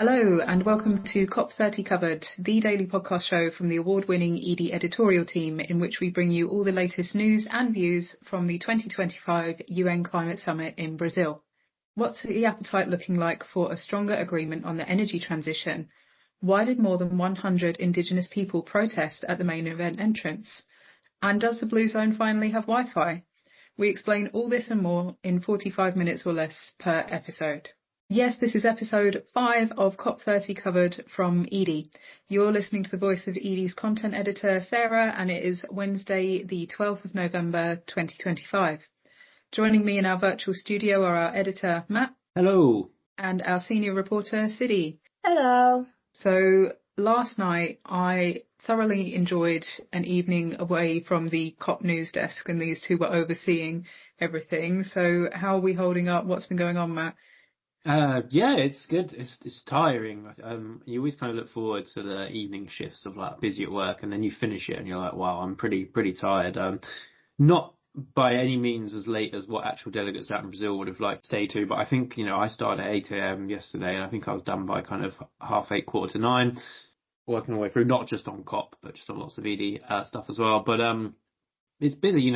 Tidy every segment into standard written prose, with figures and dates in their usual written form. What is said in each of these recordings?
Hello and welcome to COP30 Covered, the daily podcast show from the award-winning Edie editorial team, in which we bring you all the latest news and views from the 2025 UN Climate Summit in Brazil. What's the appetite looking like for a stronger agreement on the energy transition? Why did more than 100 Indigenous people protest at the main event entrance? And does the Blue Zone finally have Wi-Fi? We explain all this and more in 45 minutes or less per episode. Yes, this is episode 5 of COP30 Covered from Edie. You're listening to the voice of Edie's content editor, Sarah, and it is Wednesday, the 12th of November, 2025. Joining me in our virtual studio are our editor, Matt. Hello. And our senior reporter, Siddy. Hello. So last night I thoroughly enjoyed an evening away from the COP news desk, and these two were overseeing everything. So how are we holding up? What's been going on, Matt? Yeah, it's good. It's tiring. You always kind of look forward to the evening shifts of like busy at work, and then you finish it and you're like, wow, I'm pretty tired. Not by any means as late as what actual delegates out in Brazil would have liked to stay to, but I think, I started at 8 a.m. yesterday, and I think I was done by kind of 8:30, 8:45, working my way through, not just on COP, but just on lots of ED stuff as well. But it's busy.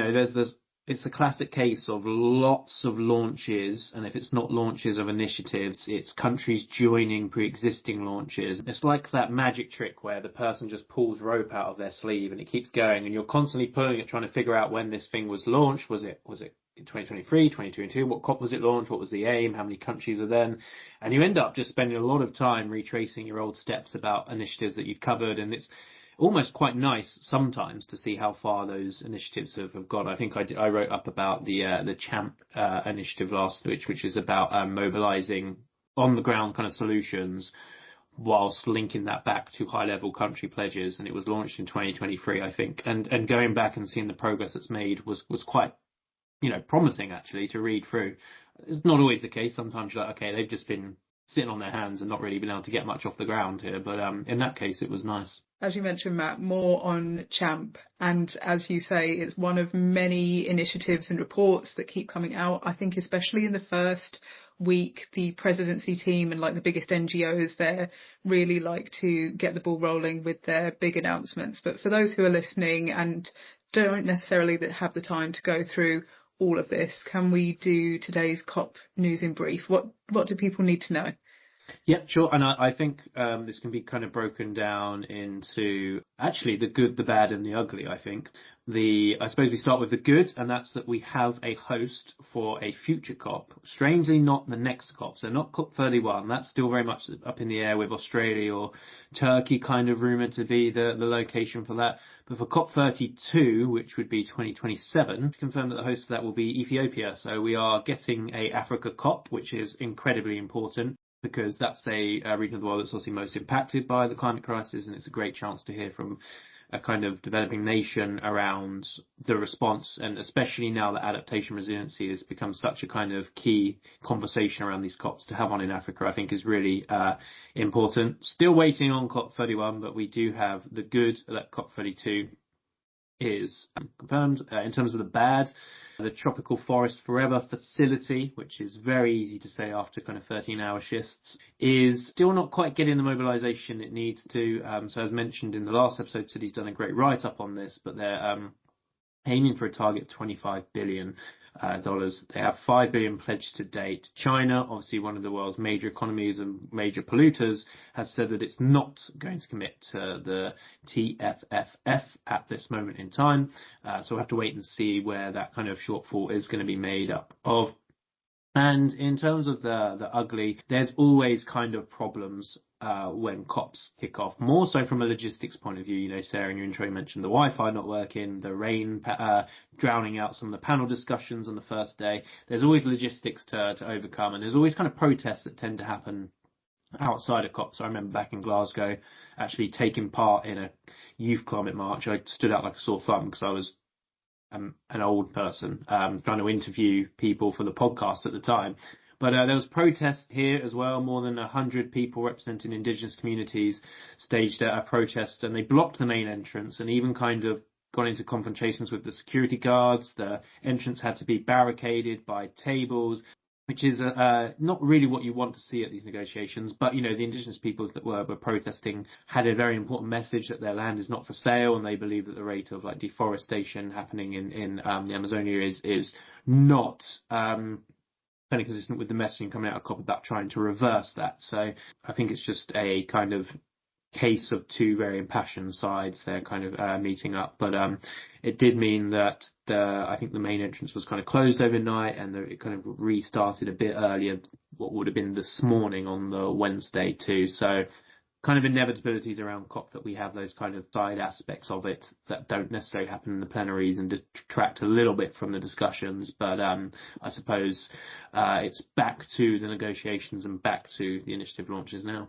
It's a classic case of lots of launches, and if it's not launches of initiatives, it's countries joining pre-existing launches. It's like that magic trick where the person just pulls rope out of their sleeve and it keeps going, and you're constantly pulling it, trying to figure out when this thing was launched. Was it in 2023, 2022? What COP was it launched? What was the aim? How many countries are then? And you end up just spending a lot of time retracing your old steps about initiatives that you've covered, and it's almost quite nice sometimes to see how far those initiatives have gone. I think I wrote up about the GEAPP initiative last week, which is about mobilising on the ground kind of solutions whilst linking that back to high level country pledges. And it was launched in 2023, I think. And going back and seeing the progress that's made was quite, promising actually to read through. It's not always the case. Sometimes you're like, okay, they've just been sitting on their hands and not really been able to get much off the ground here. But in that case, it was nice. As you mentioned, Matt, more on CHAMP. And as you say, it's one of many initiatives and reports that keep coming out. I think especially in the first week, the presidency team and like the biggest NGOs there really like to get the ball rolling with their big announcements. But for those who are listening and don't necessarily have the time to go through all of this, can we do today's COP news in brief? What do people need to know? Yeah, sure. And I think this can be kind of broken down into actually the good, the bad, and the ugly, I think. I suppose we start with the good, and that's that we have a host for a future COP. Strangely, not the next COP, so not COP31. That's still very much up in the air, with Australia or Turkey kind of rumoured to be the location for that. But for COP32, which would be 2027, confirmed that the host of that will be Ethiopia. So we are getting a Africa COP, which is incredibly important, because that's a region of the world that's obviously most impacted by the climate crisis, and it's a great chance to hear from a kind of developing nation around the response, and especially now that adaptation resiliency has become such a kind of key conversation around these COPs, to have one in Africa, I think is really important. Still waiting on COP31, but we do have the good that COP32 is confirmed. In terms of the bad, the Tropical Forest Forever facility, which is very easy to say after kind of 13-hour shifts, is still not quite getting the mobilisation it needs to. So as mentioned in the last episode, City's done a great write-up on this, but they're aiming for a target of $25 billion. They have $5 billion pledged to date. China, obviously one of the world's major economies and major polluters, has said that it's not going to commit to the TFFF at this moment in time. So we'll have to wait and see where that kind of shortfall is going to be made up of. And in terms of the ugly, there's always kind of problems when COPs kick off, more so from a logistics point of view. Sarah, in your intro, you mentioned the Wi-Fi not working, the rain drowning out some of the panel discussions on the first day. There's always logistics to overcome, and there's always kind of protests that tend to happen outside of COP. So I remember back in Glasgow actually taking part in a youth climate march. I stood out like a sore thumb because I was an old person trying to interview people for the podcast at the time. But there was protests here as well. More than 100 people representing Indigenous communities staged a protest, and they blocked the main entrance and even kind of got into confrontations with the security guards. The entrance had to be barricaded by tables. which is not really what you want to see at these negotiations. But, the indigenous peoples that were protesting had a very important message that their land is not for sale, and they believe that the rate of deforestation happening in the Amazonia is not kind of consistent with the messaging coming out of COP about trying to reverse that. So I think it's just a kind of case of two very impassioned sides there kind of meeting up. But it did mean that I think the main entrance was kind of closed overnight, and it kind of restarted a bit earlier, what would have been this morning on the Wednesday too. So kind of inevitabilities around COP that we have those kind of side aspects of it that don't necessarily happen in the plenaries and detract a little bit from the discussions. But I suppose it's back to the negotiations and back to the initiative launches now.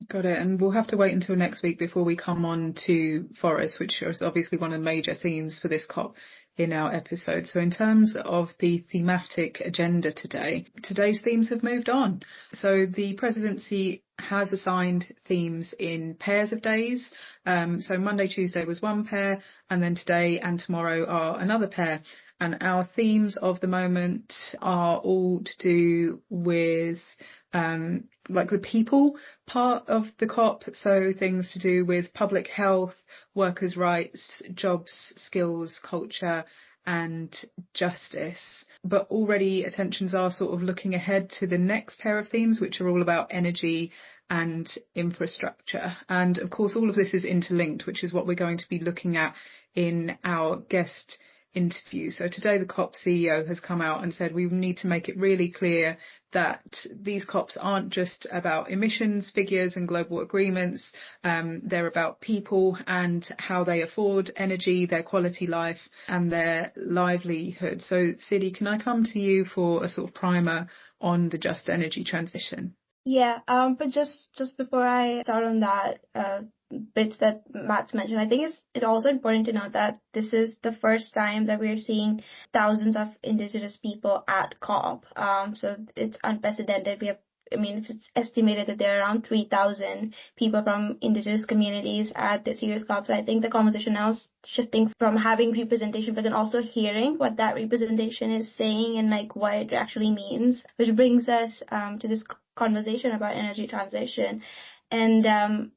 Got it. And we'll have to wait until next week before we come on to forests, which is obviously one of the major themes for this COP in our episode. So in terms of the thematic agenda today's themes have moved on. So the presidency has assigned themes in pairs of days. So Monday, Tuesday was one pair, and then today and tomorrow are another pair. And our themes of the moment are all to do with the people part of the COP. So things to do with public health, workers' rights, jobs, skills, culture and justice. But already attentions are sort of looking ahead to the next pair of themes, which are all about energy and infrastructure. And of course, all of this is interlinked, which is what we're going to be looking at in our guest interview. So today the COP CEO has come out and said we need to make it really clear that these COPs aren't just about emissions figures and global agreements. They're about people and how they afford energy, their quality life and their livelihood. So Siddy, can I come to you for a sort of primer on the just energy transition? Yeah, but just before I start on that, bits that Matt's mentioned, I think it's also important to note that this is the first time that we're seeing thousands of Indigenous people at COP. So it's unprecedented. It's estimated that there are around 3,000 people from Indigenous communities at this year's COP. So I think the conversation now is shifting from having representation, but then also hearing what that representation is saying and what it actually means, which brings us to this conversation about energy transition. And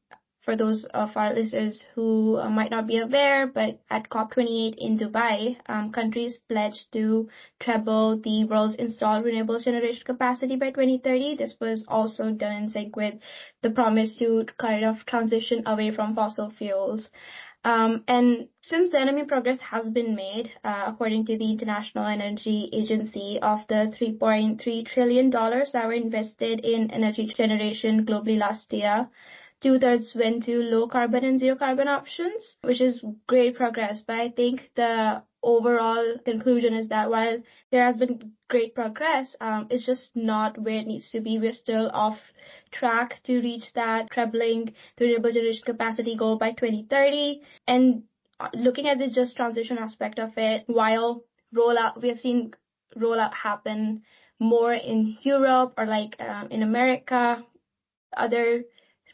for those of our listeners who might not be aware, but at COP28 in Dubai, countries pledged to treble the world's installed renewables generation capacity by 2030. This was also done in sync with the promise to kind of transition away from fossil fuels. And since then, progress has been made, according to the International Energy Agency. Of the $3.3 trillion that were invested in energy generation globally last year, 2/3 went to low carbon and zero carbon options, which is great progress. But I think the overall conclusion is that while there has been great progress, it's just not where it needs to be. We're still off track to reach that trebling the renewable generation capacity goal by 2030. And looking at the just transition aspect of it, while we have seen rollout happen more in Europe or in America, other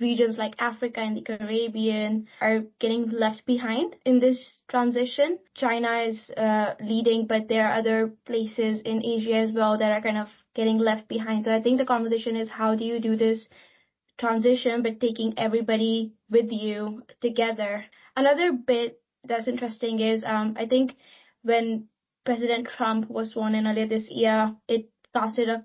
regions like Africa and the Caribbean are getting left behind in this transition. China is leading, but there are other places in Asia as well that are kind of getting left behind. So I think the conversation is, how do you do this transition but taking everybody with you together? Another bit that's interesting is I think when President Trump was sworn in earlier this year, it casted a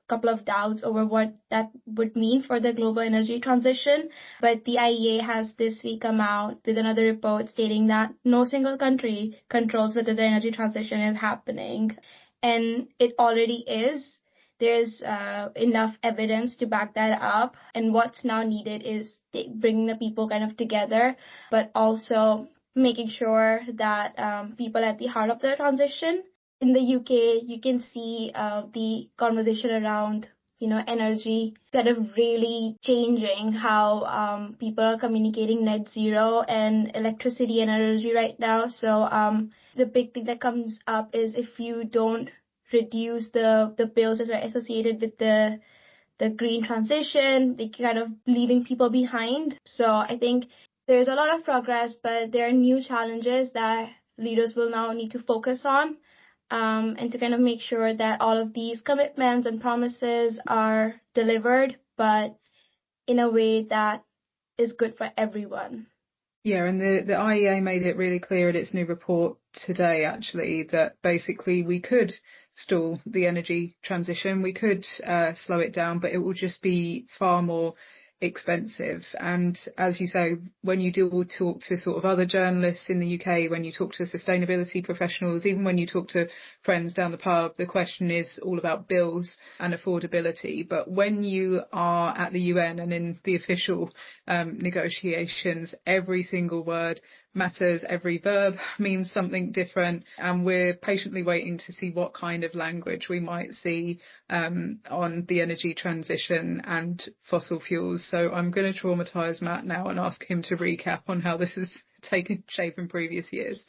couple of doubts over what that would mean for the global energy transition. But the IEA has this week come out with another report stating that no single country controls whether the energy transition is happening. And it already is. There's enough evidence to back that up. And what's now needed is bringing the people kind of together, but also making sure that people at the heart of the transition. In the UK, you can see the conversation around, energy kind of really changing how people are communicating net zero and electricity and energy right now. So the big thing that comes up is if you don't reduce the bills that are associated with the green transition, they kind of leaving people behind. So I think there's a lot of progress, but there are new challenges that leaders will now need to focus on. and to kind of make sure that all of these commitments and promises are delivered, but in a way that is good for everyone. Yeah, and the IEA made it really clear in its new report today, actually, that basically we could stall the energy transition, we could slow it down, but it will just be far more expensive. And as you say, when you do talk to sort of other journalists in the UK, when you talk to sustainability professionals, even when you talk to friends down the pub, the question is all about bills and affordability. But when you are at the UN and in the official negotiations, every single word matters, every verb means something different, and we're patiently waiting to see what kind of language we might see on the energy transition and fossil fuels. So I'm going to traumatise Matt now and ask him to recap on how this has taken shape in previous years.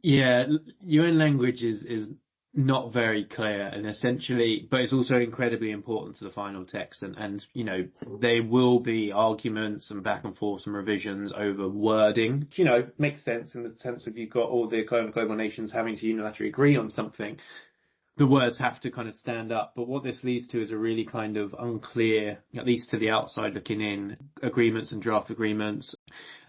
Yeah, UN language is not very clear, and essentially, but it's also incredibly important to the final text, and you know, there will be arguments and back and forth and revisions over wording. You know, makes sense in the sense of you've got all the global nations having to unilaterally agree on something. The words have to kind of stand up, but what this leads to is a really kind of unclear, at least to the outside looking in, agreements and draft agreements,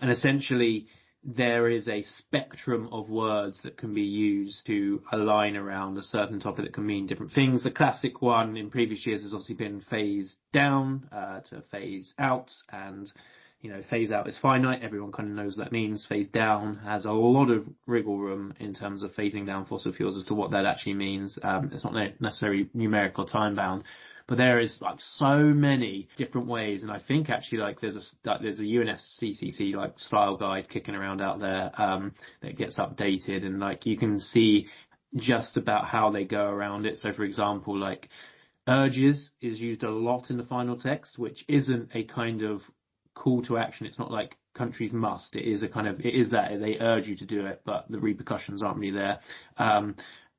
and essentially there is a spectrum of words that can be used to align around a certain topic that can mean different things. The classic one in previous years has obviously been phase down to phase out, and you know, phase out is finite. Everyone kind of knows what that means. Phase down has a lot of wriggle room in terms of phasing down fossil fuels as to what that actually means. It's not necessarily numerical time bound. But there is like so many different ways, and I think actually like there's a UNFCCC like style guide kicking around out there that gets updated, and like you can see just about how they go around it. So for example, like urges is used a lot in the final text, which isn't a kind of call to action. It's not like countries must. It is that they urge you to do it, but the repercussions aren't really there.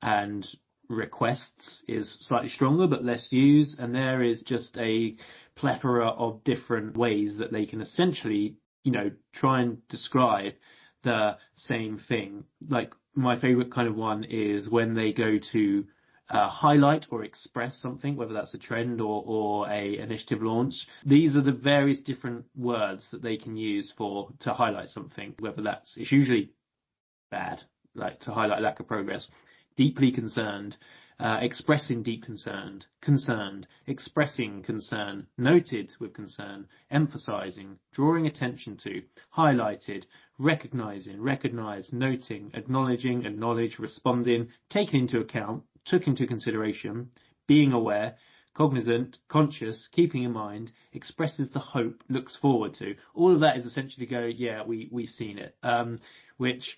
And requests is slightly stronger but less used, and there is just a plethora of different ways that they can essentially, you know, try and describe the same thing. Like my favorite kind of one is when they go to highlight or express something, whether that's a trend or a initiative launch. These are the various different words that they can use to highlight something, whether it's usually bad, like to highlight lack of progress. Deeply concerned, expressing deep concerned, expressing concern, noted with concern, emphasizing, drawing attention to, highlighted, recognizing, recognized, noting, acknowledging, acknowledge, responding, taken into account, took into consideration, being aware, cognizant, conscious, keeping in mind, expresses the hope, looks forward to. All of that is essentially yeah, we've seen it, which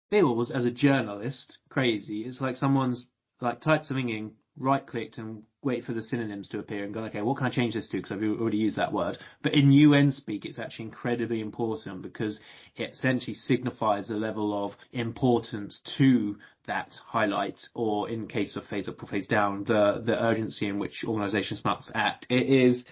feels, as a journalist, crazy. It's like someone's like typed something in, right-clicked, and wait for the synonyms to appear and go, okay, what can I change this to? Because I've already used that word. But in UN speak, it's actually incredibly important because it essentially signifies a level of importance to that highlight, or in case of phase up or phase down, the urgency in which organisations must act. It is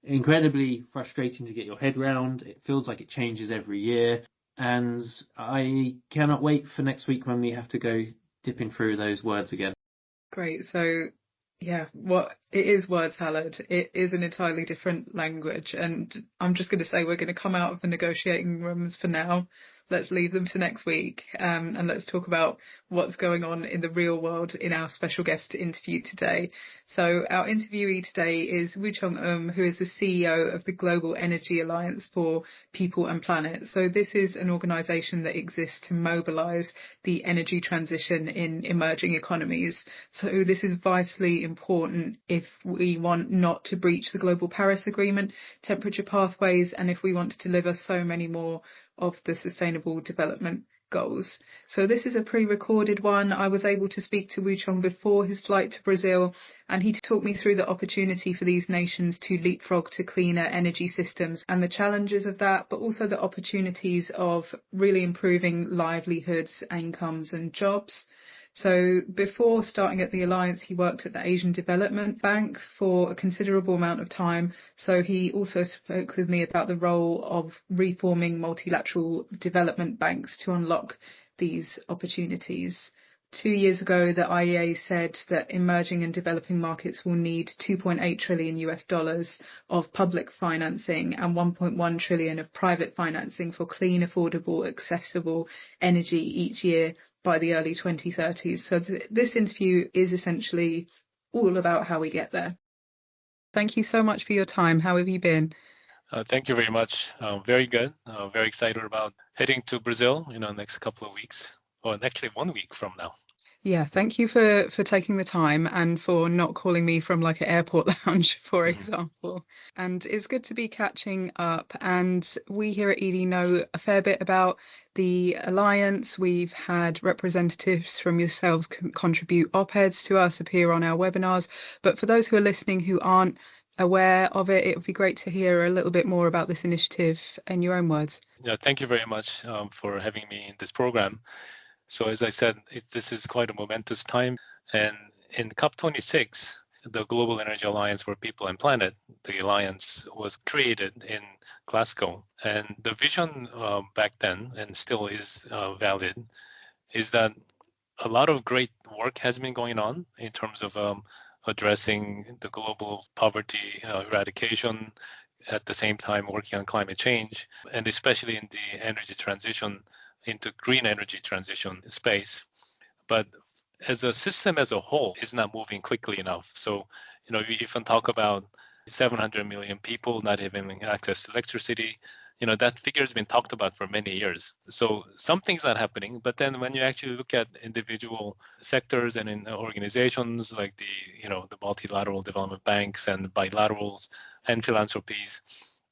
incredibly frustrating to get your head round. It feels like it changes every year. And I cannot wait for next week when we have to go dipping through those words again. Great. So, yeah, it is word salad. It is an entirely different language. And I'm just going to say we're going to come out of the negotiating rooms for now. Let's leave them to next week, and let's talk about what's going on in the real world in our special guest interview today. So our interviewee today is Woochong who is the CEO of the Global Energy Alliance for People and Planet. So this is an organisation that exists to mobilise the energy transition in emerging economies. So this is vitally important if we want not to breach the Global Paris Agreement temperature pathways, and if we want to deliver so many more of the Sustainable Development Goals. So this is a pre-recorded one. I was able to speak to Woochong before his flight to Brazil, and he talked me through the opportunity for these nations to leapfrog to cleaner energy systems and the challenges of that, but also the opportunities of really improving livelihoods, incomes and jobs. So before starting at the Alliance, he worked at the Asian Development Bank for a considerable amount of time. So he also spoke with me about the role of reforming multilateral development banks to unlock these opportunities. 2 years ago, the IEA said that emerging and developing markets will need $2.8 trillion of public financing and 1.1 trillion of private financing for clean, affordable, accessible energy each year by the early 2030s. So this interview is essentially all about how we get there. Thank you so much for your time. How have you been? Thank you very much. Very good. Very excited about heading to Brazil in the next couple of weeks, or actually 1 week from now. Yeah, thank you for taking the time and for not calling me from like an airport lounge, for example. And it's good to be catching up. And we here at edie know a fair bit about the Alliance. We've had representatives from yourselves contribute op-eds to us, appear on our webinars. But for those who are listening who aren't aware of it, it would be great to hear a little bit more about this initiative in your own words. Yeah, thank you very much for having me in this program. So as I said, this is quite a momentous time. And in COP26, the Global Energy Alliance for People and Planet, the alliance was created in Glasgow. And the vision back then, and still is valid, is that a lot of great work has been going on in terms of addressing the global poverty eradication, at the same time working on climate change, and especially in the energy transition into green energy transition space. But as a system as a whole is not moving quickly enough. So, we even talk about 700 million people not having access to electricity. That figure has been talked about for many years. So something's not happening. But then when you actually look at individual sectors and in organizations like the multilateral development banks and bilaterals and philanthropies,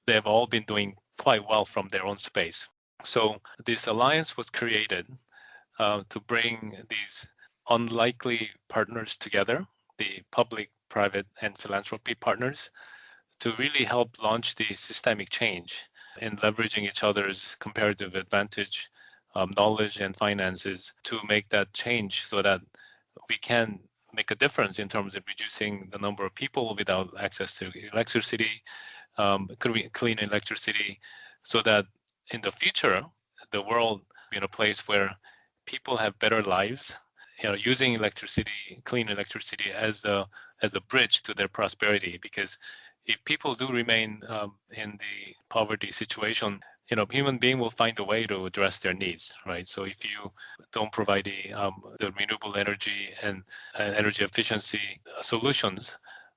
they have all been doing quite well from their own space. So this alliance was created to bring these unlikely partners together, the public, private, and philanthropy partners, to really help launch the systemic change in leveraging each other's comparative advantage, knowledge, and finances to make that change so that we can make a difference in terms of reducing the number of people without access to electricity, clean electricity, so that in the future, the world be in a place where people have better lives, using electricity, clean electricity as a bridge to their prosperity. Because if people do remain in the poverty situation, human being will find a way to address their needs, right? So if you don't provide the renewable energy and energy efficiency solutions,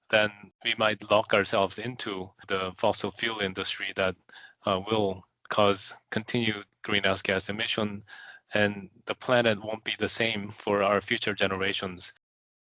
then we might lock ourselves into the fossil fuel industry that will cause continued greenhouse gas emission, and the planet won't be the same for our future generations.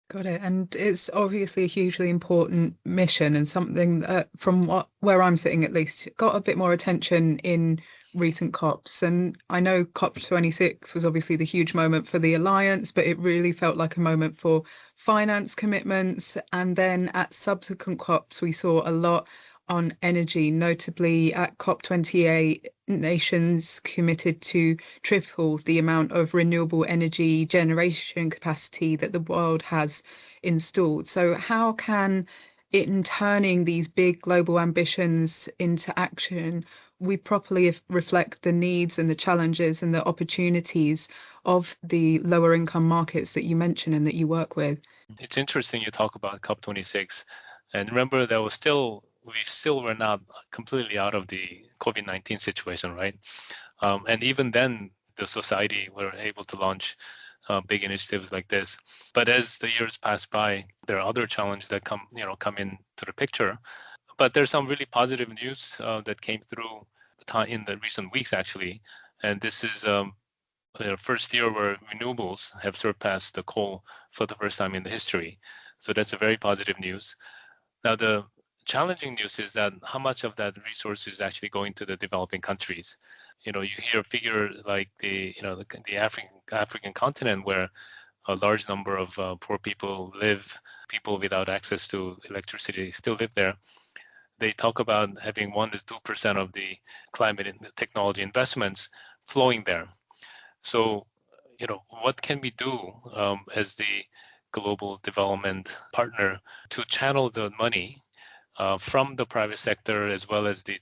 Got it. And it's obviously a hugely important mission, and something that, from where I'm sitting at least, got a bit more attention in recent COPs. And I know COP26 was obviously the huge moment for the Alliance, but it really felt like a moment for finance commitments. And then at subsequent COPs, we saw a lot on energy, notably at COP28, nations committed to triple the amount of renewable energy generation capacity that the world has installed. So how can, in turning these big global ambitions into action, we properly reflect the needs and the challenges and the opportunities of the lower income markets that you mentioned and that you work with? It's interesting you talk about COP26. And remember, we still were not completely out of the COVID-19 situation, right? And even then, the society were able to launch big initiatives like this. But as the years pass by, there are other challenges that come into the picture. But there's some really positive news that came through in the recent weeks, actually. And this is the first year where renewables have surpassed the coal for the first time in the history. So that's a very positive news. Now, the challenging news is that how much of that resource is actually going to the developing countries. You hear a figure like the African continent, where a large number of poor people without access to electricity still live there. They talk about having 1 to 2% of the climate and technology investments flowing there. So, what can we do as the global development partner to channel the money from the private sector, as well as the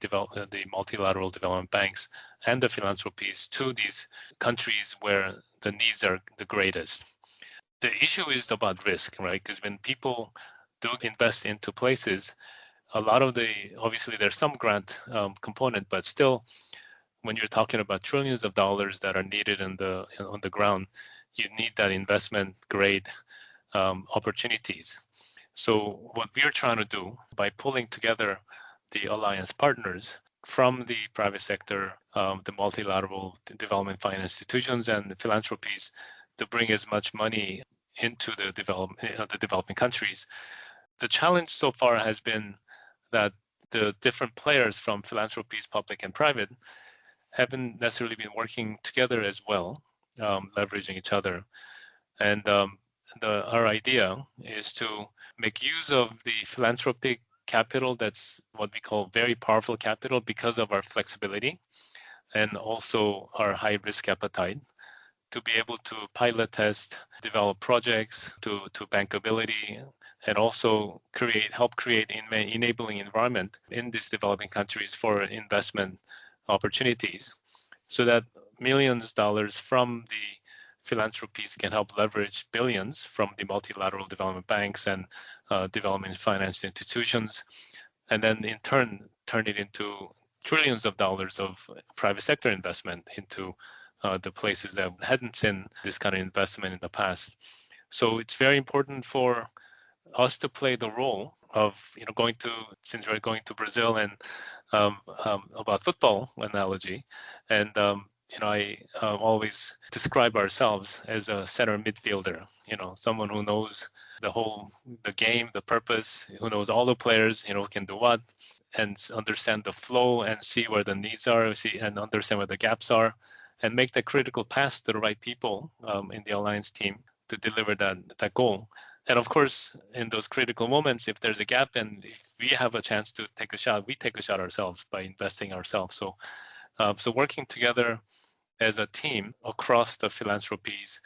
multilateral development banks and the philanthropies, to these countries where the needs are the greatest? the issue is about risk, right? Because when people do invest into places, a lot of obviously there's some grant component, but still, when you're talking about trillions of dollars that are needed on the ground, you need that investment grade opportunities. So what we're trying to do by pulling together the alliance partners from the private sector, the multilateral development finance institutions and the philanthropies to bring as much money into the developing countries. The challenge so far has been that the different players from philanthropies, public and private, haven't necessarily been working together as well, leveraging each other. And our idea is to make use of the philanthropic capital that's what we call very powerful capital because of our flexibility and also our high risk appetite to be able to pilot test, develop projects to bankability, and also help create enabling environment in these developing countries for investment opportunities so that millions of dollars from the philanthropies can help leverage billions from the multilateral development banks and development finance institutions, and then in turn it into trillions of dollars of private sector investment into the places that hadn't seen this kind of investment in the past. So it's very important for us to play the role of since we're going to Brazil and about football analogy, and I always describe ourselves as a center midfielder, someone who knows the game, the purpose, who knows all the players, who can do what, and understand the flow and see where the needs are, and understand where the gaps are, and make the critical pass to the right people in the alliance team to deliver that goal. And of course, in those critical moments, if there's a gap and if we have a chance to take a shot, we take a shot ourselves by investing ourselves. So working together as a team across the philanthropies,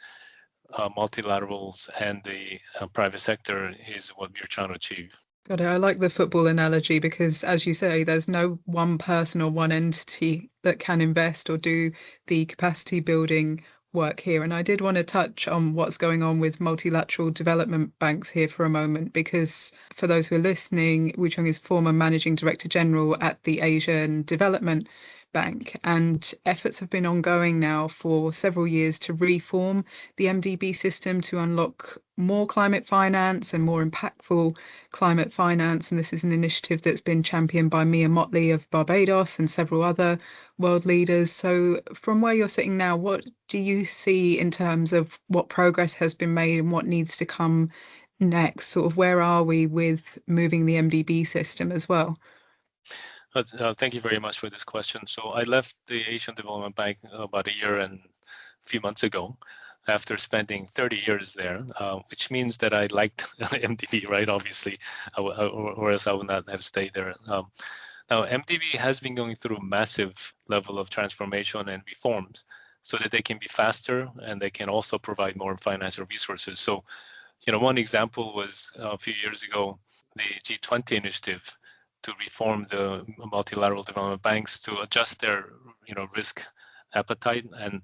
multilaterals, and the private sector is what we're trying to achieve. Got it. I like the football analogy because, as you say, there's no one person or one entity that can invest or do the capacity building work here. And I did want to touch on what's going on with multilateral development banks here for a moment, because for those who are listening, Woochong is former Managing Director General at the Asian Development Bank, and efforts have been ongoing now for several years to reform the MDB system to unlock more climate finance and more impactful climate finance. And this is an initiative that's been championed by Mia Motley of Barbados and several other world leaders. So from where you're sitting now, what do you see in terms of what progress has been made and what needs to come next? Sort of where are we with moving the MDB system as well? Thank you very much for this question. So I left the Asian Development Bank about a year and a few months ago after spending 30 years there, which means that I liked MDB, right? Obviously, or else I would not have stayed there. Now, MDB has been going through a massive level of transformation and reforms so that they can be faster and they can also provide more financial resources. So, one example was a few years ago, the G20 initiative to reform the multilateral development banks to adjust their, risk appetite and,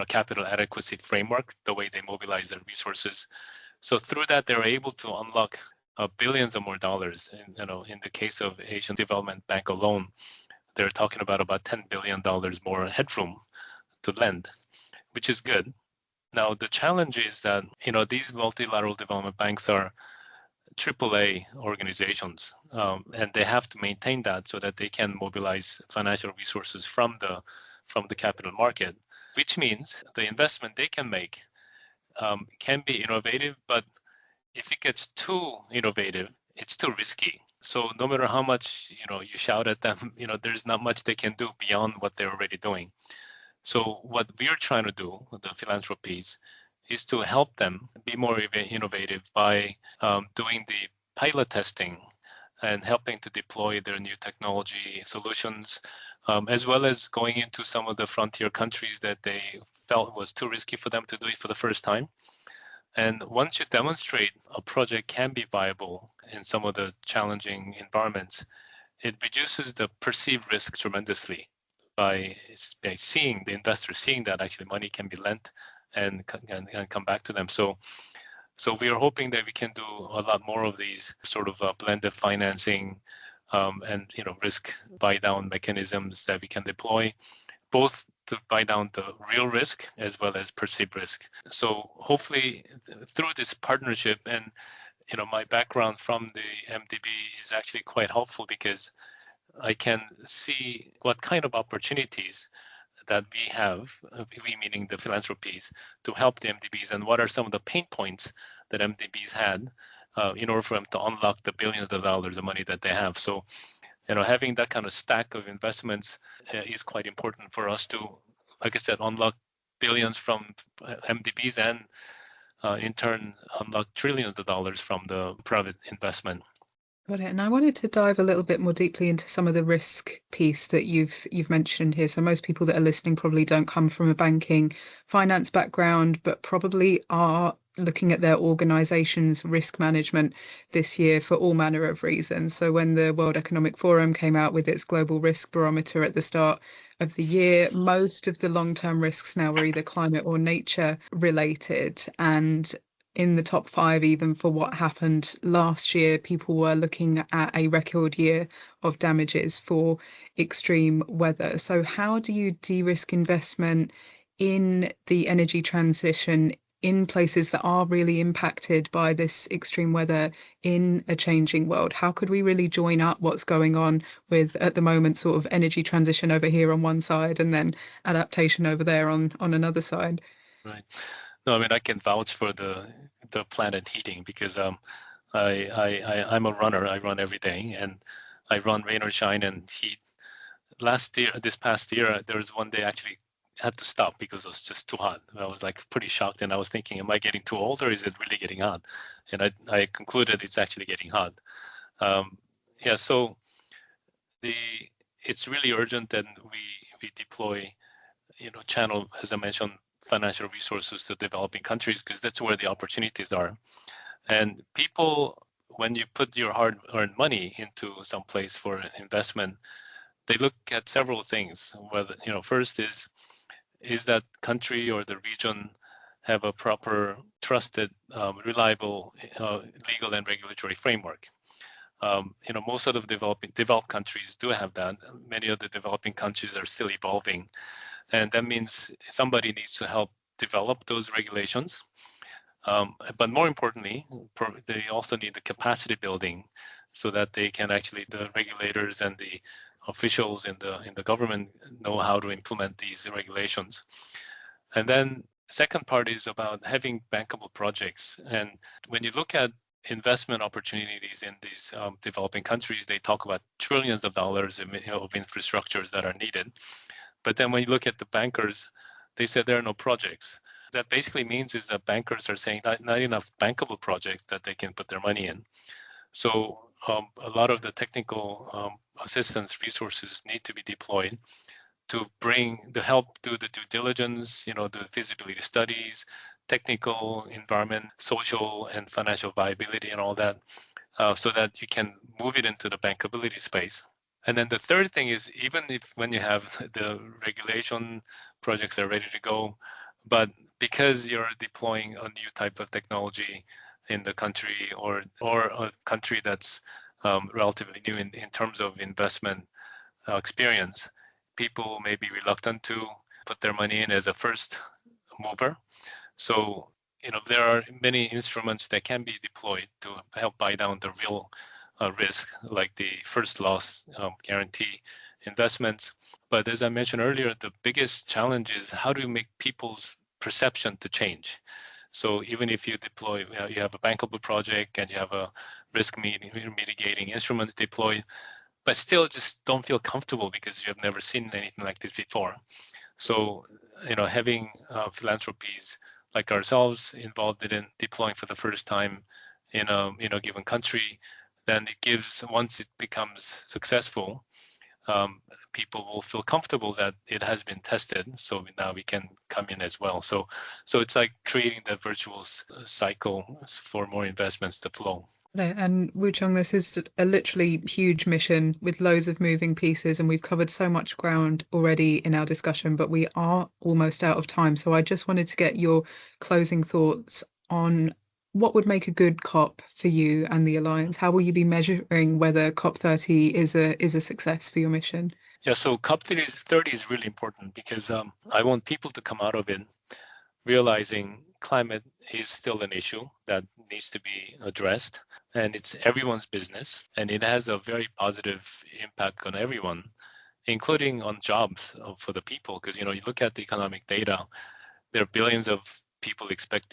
capital adequacy framework, the way they mobilize their resources. So through that, they're able to unlock billions of more dollars. And, in the case of Asian Development Bank alone, they're talking about $10 billion more headroom to lend, which is good. Now, the challenge is that, these multilateral development banks are AAA organizations, and they have to maintain that so that they can mobilize financial resources from the capital market, which means the investment they can make can be innovative, but if it gets too innovative, it's too risky. So no matter how much you shout at them, there's not much they can do beyond what they're already doing. So what we're trying to do with the philanthropies is to help them be more innovative by doing the pilot testing and helping to deploy their new technology solutions, as well as going into some of the frontier countries that they felt was too risky for them to do it for the first time. And once you demonstrate a project can be viable in some of the challenging environments, it reduces the perceived risk tremendously by seeing the investors seeing that actually money can be lent and come back to them. So So we are hoping that we can do a lot more of these sort of blended financing and risk buy down mechanisms that we can deploy, both to buy down the real risk as well as perceived risk. So hopefully through this partnership, and my background from the MDB is actually quite helpful because I can see what kind of opportunities that we have, we meaning the philanthropies, to help the MDBs, and what are some of the pain points that MDBs had in order for them to unlock the billions of dollars of money that they have. So, having that kind of stack of investments is quite important for us to, like I said, unlock billions from MDBs and in turn unlock trillions of dollars from the private investment. Got it. And I wanted to dive a little bit more deeply into some of the risk piece that you've mentioned here. So most people that are listening probably don't come from a banking finance background, but probably are looking at their organization's risk management this year for all manner of reasons. So when the World Economic Forum came out with its global risk barometer at the start of the year, most of the long-term risks now are either climate or nature related. And in the top 5, even for what happened last year, people were looking at a record year of damages for extreme weather. So how do you de-risk investment in the energy transition in places that are really impacted by this extreme weather in a changing world? How could we really join up what's going on with, at the moment, sort of energy transition over here on one side and then adaptation over there on another side? Right. No, I mean, I can vouch for the planet heating because I'm a runner. I run every day, and I run rain or shine and heat. This past year, there was one day I actually had to stop because it was just too hot. I was like pretty shocked, and I was thinking, am I getting too old or is it really getting hot? And I concluded it's actually getting hot. So it's really urgent that we deploy, channel, as I mentioned, financial resources to developing countries, because that's where the opportunities are. And people, when you put your hard-earned money into some place for investment, they look at several things. Whether, first is that country or the region have a proper, trusted, reliable legal and regulatory framework. Most of the developed countries do have that. Many of the developing countries are still evolving. And that means somebody needs to help develop those regulations. But more importantly, they also need the capacity building so that they can actually, the regulators and the officials in the government know how to implement these regulations. And then the second part is about having bankable projects. And when you look at investment opportunities in these developing countries, they talk about trillions of dollars of infrastructures that are needed. But then when you look at the bankers, they said there are no projects. That basically means is that bankers are saying not enough bankable projects that they can put their money in. So a lot of the technical assistance resources need to be deployed to help do the due diligence, the feasibility studies, technical, environment, social, and financial viability and all that, so that you can move it into the bankability space. And then the third thing is, even if when you have the regulation projects are ready to go, but because you're deploying a new type of technology in the country or a country that's relatively new in terms of investment experience, people may be reluctant to put their money in as a first mover. So, there are many instruments that can be deployed to help buy down the real risk, like the first loss guarantee investments. But as I mentioned earlier, the biggest challenge is how do you make people's perception to change? So even if you deploy, you have a bankable project and you have a risk mitigating instruments deployed, but still just don't feel comfortable because you have never seen anything like this before. So, having philanthropies like ourselves involved in deploying for the first time in a given country, then it gives, once it becomes successful, people will feel comfortable that it has been tested. So now we can come in as well. So it's like creating the virtuous cycle for more investments to flow. And Woochong, this is a literally huge mission with loads of moving pieces, and we've covered so much ground already in our discussion, but we are almost out of time. So I just wanted to get your closing thoughts on what would make a good COP for you and the Alliance? How will you be measuring whether COP30 is a success for your mission? Yeah, so COP30 is really important because I want people to come out of it realizing climate is still an issue that needs to be addressed, and it's everyone's business, and it has a very positive impact on everyone, including on jobs for the people. Because you look at the economic data, there are billions of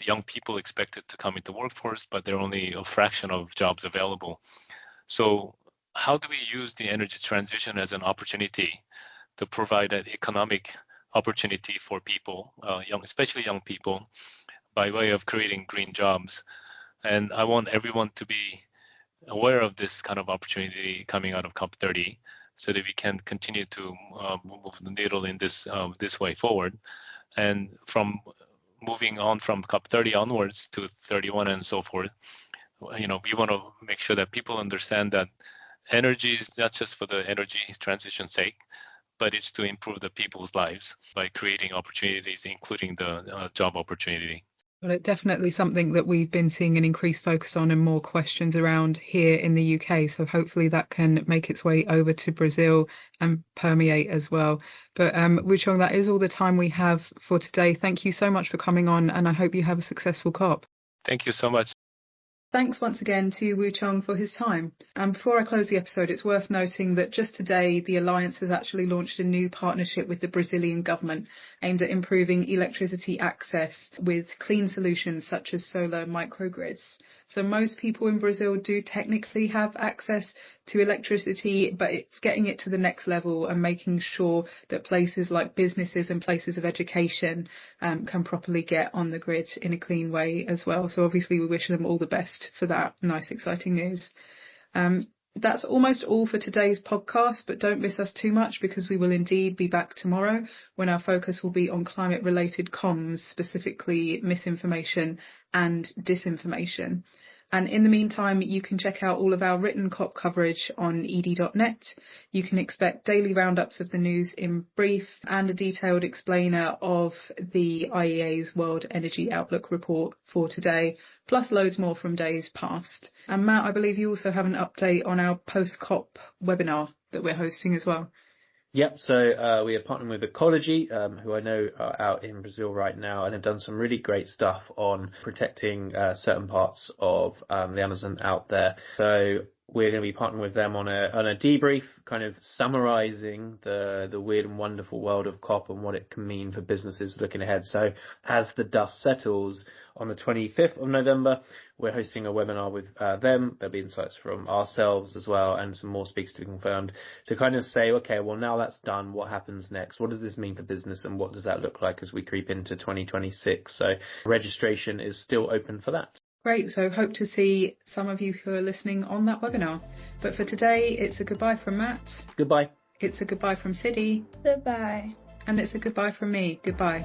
young people expected to come into workforce, but there are only a fraction of jobs available. So how do we use the energy transition as an opportunity to provide an economic opportunity for people, especially young people, by way of creating green jobs? And I want everyone to be aware of this kind of opportunity coming out of COP30, so that we can continue to move the needle in this way forward. And from moving on from COP30 onwards to 31 and so forth, we want to make sure that people understand that energy is not just for the energy transition's sake, but it's to improve the people's lives by creating opportunities, including the job opportunity. Well, it's definitely something that we've been seeing an increased focus on and more questions around here in the UK. So hopefully that can make its way over to Brazil and permeate as well. But Woochong, that is all the time we have for today. Thank you so much for coming on, and I hope you have a successful COP. Thank you so much. Thanks once again to Woochong for his time. And before I close the episode, it's worth noting that just today, the Alliance has actually launched a new partnership with the Brazilian government aimed at improving electricity access with clean solutions such as solar microgrids. So most people in Brazil do technically have access to electricity, but it's getting it to the next level and making sure that places like businesses and places of education can properly get on the grid in a clean way as well. So obviously we wish them all the best for that nice, exciting news. That's almost all for today's podcast, but don't miss us too much because we will indeed be back tomorrow when our focus will be on climate-related comms, specifically misinformation and disinformation. And in the meantime, you can check out all of our written COP coverage on edie.net. You can expect daily roundups of the news in brief and a detailed explainer of the IEA's World Energy Outlook report for today, plus loads more from days past. And Matt, I believe you also have an update on our post-COP webinar that we're hosting as well. Yep, so we are partnering with Ecology, who I know are out in Brazil right now and have done some really great stuff on protecting certain parts of the Amazon out there. So we're going to be partnering with them on a debrief, kind of summarising the weird and wonderful world of COP and what it can mean for businesses looking ahead. So as the dust settles on the 25th of November, we're hosting a webinar with them. There'll be insights from ourselves as well and some more speakers to be confirmed to kind of say, okay, well, now that's done, what happens next? What does this mean for business and what does that look like as we creep into 2026? So registration is still open for that. Great, so hope to see some of you who are listening on that webinar. But for today, it's a goodbye from Matt. Goodbye. It's a goodbye from Siddy. Goodbye. And it's a goodbye from me. Goodbye.